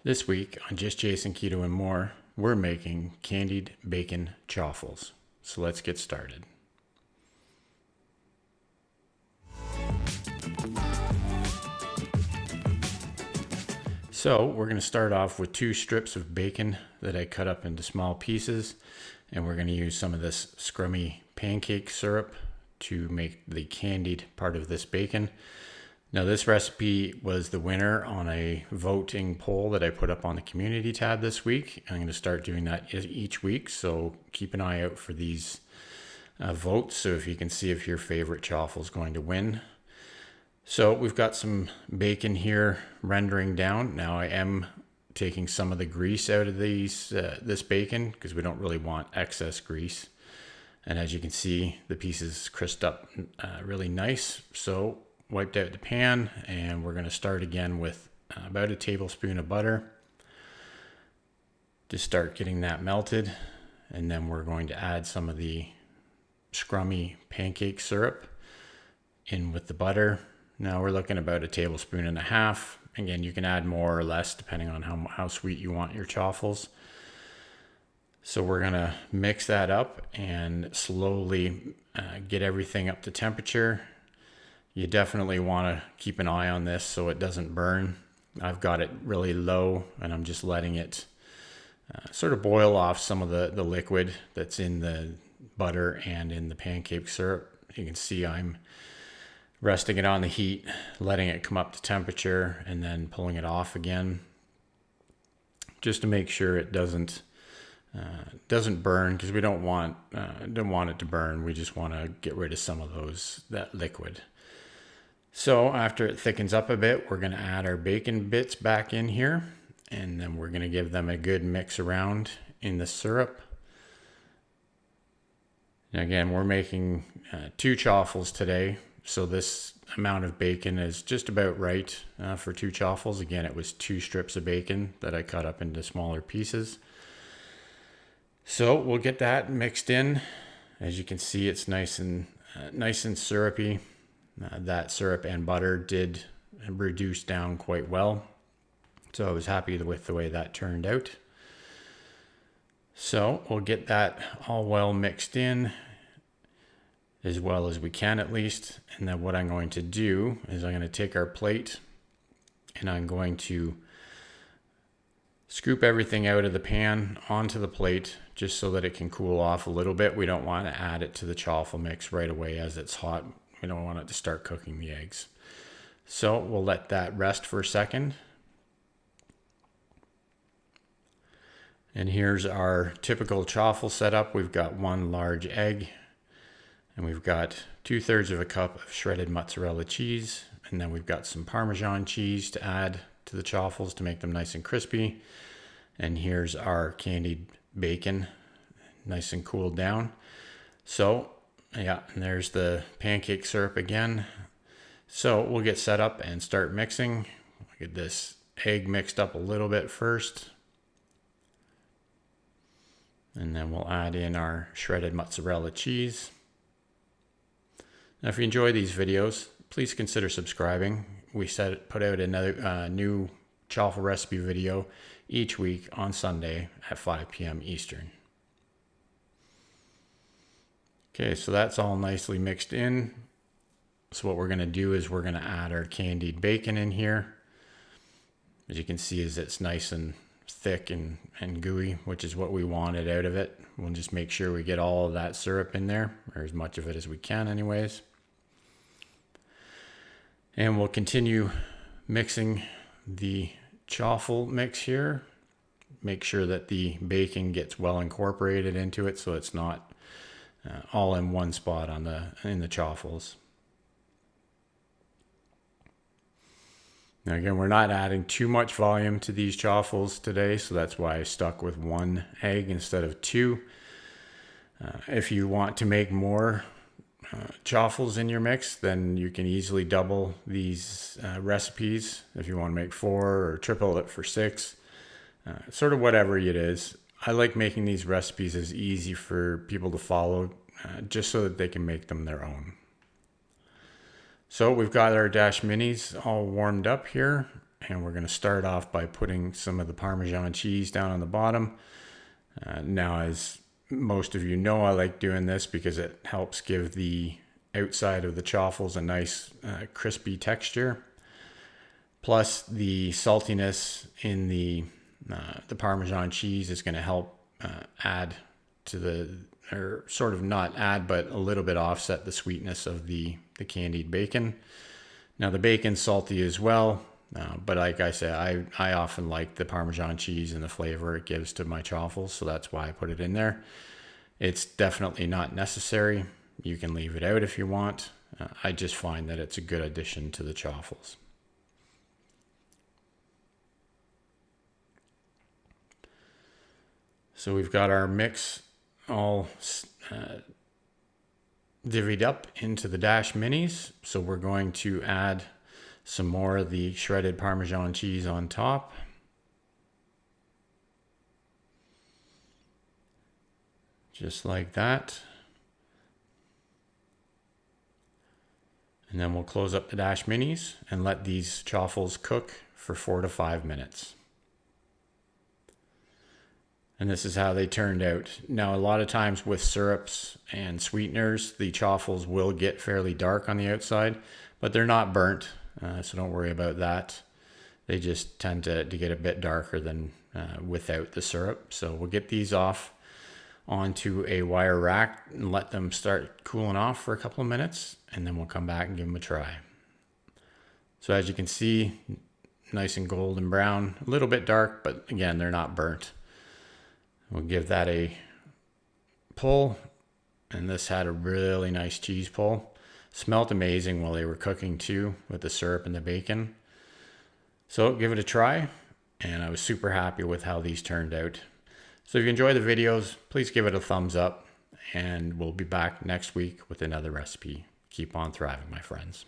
This week on Just Jason Keto and More, we're making candied bacon chaffles. So let's get started. So we're going to start off with 2 strips of bacon that I cut up into small pieces, and we're going to use some of this Scrummy Pancake Syrup to make the candied part of this bacon. Now this recipe was the winner on a voting poll that I put up on the community tab this week. I'm going to start doing that each week, so keep an eye out for these votes so if you can see if your favorite chaffle is going to win. So we've got some bacon here rendering down. Now I am taking some of the grease out of this bacon because we don't really want excess grease. And as you can see, the pieces crisped up really nice. So wiped out the pan, and we're going to start again with about a tablespoon of butter. Just start getting that melted, and then we're going to add some of the Scrummy Pancake Syrup in with the butter. Now we're looking about a tablespoon and a half. Again, you can add more or less depending on how sweet you want your chaffles. So we're going to mix that up and slowly get everything up to temperature. You definitely want to keep an eye on this so it doesn't burn. I've got it really low, and I'm just letting it sort of boil off some of the liquid that's in the butter and in the pancake syrup. You can see I'm resting it on the heat, letting it come up to temperature, and then pulling it off again, just to make sure it doesn't burn, because we don't want it to burn. We just want to get rid of some of that liquid. So after it thickens up a bit, we're going to add our bacon bits back in here, and then we're going to give them a good mix around in the syrup. And again, we're making 2 chaffles today, so this amount of bacon is just about right for 2 chaffles. Again, it was 2 strips of bacon that I cut up into smaller pieces. So we'll get that mixed in. As you can see, it's nice and syrupy. That syrup and butter did reduce down quite well, so I was happy with the way that turned out. So we'll get that all well mixed in, as well as we can at least. And then what I'm going to do is I'm going to take our plate and I'm going to scoop everything out of the pan onto the plate just so that it can cool off a little bit. We don't want to add it to the chaffle mix right away as it's hot. We don't want it to start cooking the eggs. So we'll let that rest for a second. And here's our typical chaffle setup. We've got 1 large egg, and we've got 2/3 of a cup of shredded mozzarella cheese, and then we've got some Parmesan cheese to add to the chaffles to make them nice and crispy. And here's our candied bacon, nice and cooled down. So yeah, and there's the pancake syrup again. So we'll get set up and start mixing. We'll get this egg mixed up a little bit first, and then we'll add in our shredded mozzarella cheese. Now, if you enjoy these videos, please consider subscribing. We put out another new chaffle recipe video each week on Sunday at 5 p.m. Eastern. Okay, so that's all nicely mixed in. So what we're going to do is we're going to add our candied bacon in here. As you can see, it's nice and thick and gooey, which is what we wanted out of it. We'll just make sure we get all of that syrup in there, or as much of it as we can anyways. And we'll continue mixing the chaffle mix here. Make sure that the bacon gets well incorporated into it so it's not all in one spot in the chaffles. Now again, we're not adding too much volume to these chaffles today, so that's why I stuck with 1 egg instead of 2. If you want to make more chaffles in your mix, then you can easily double these recipes. If you want to make 4 or triple it for 6, sort of whatever it is. I like making these recipes as easy for people to follow, just so that they can make them their own. So we've got our Dash Minis all warmed up here, and we're going to start off by putting some of the Parmesan cheese down on the bottom. Now, as most of you know, I like doing this because it helps give the outside of the chaffles a nice crispy texture. Plus, the saltiness in the Parmesan cheese is going to help add to the, or sort of not add, but a little bit offset the sweetness of the candied bacon. Now, the bacon's salty as well, but like I said, I often like the Parmesan cheese and the flavor it gives to my chaffles, so that's why I put it in there. It's definitely not necessary. You can leave it out if you want. I just find that it's a good addition to the chaffles. So we've got our mix all divvied up into the Dash Minis. So we're going to add some more of the shredded Parmesan cheese on top. Just like that. And then we'll close up the Dash Minis and let these chaffles cook for 4 to 5 minutes. And this is how they turned out. Now, a lot of times with syrups and sweeteners, the chaffles will get fairly dark on the outside, but they're not burnt, so don't worry about that. They just tend to get a bit darker than without the syrup. So we'll get these off onto a wire rack and let them start cooling off for a couple of minutes, and then we'll come back and give them a try. So as you can see, nice and golden brown, a little bit dark, but again, they're not burnt. We'll give that a pull, and this had a really nice cheese pull. Smelled amazing while they were cooking too, with the syrup and the bacon. So give it a try, and I was super happy with how these turned out. So if you enjoy the videos, please give it a thumbs up, and we'll be back next week with another recipe. Keep on thriving, my friends.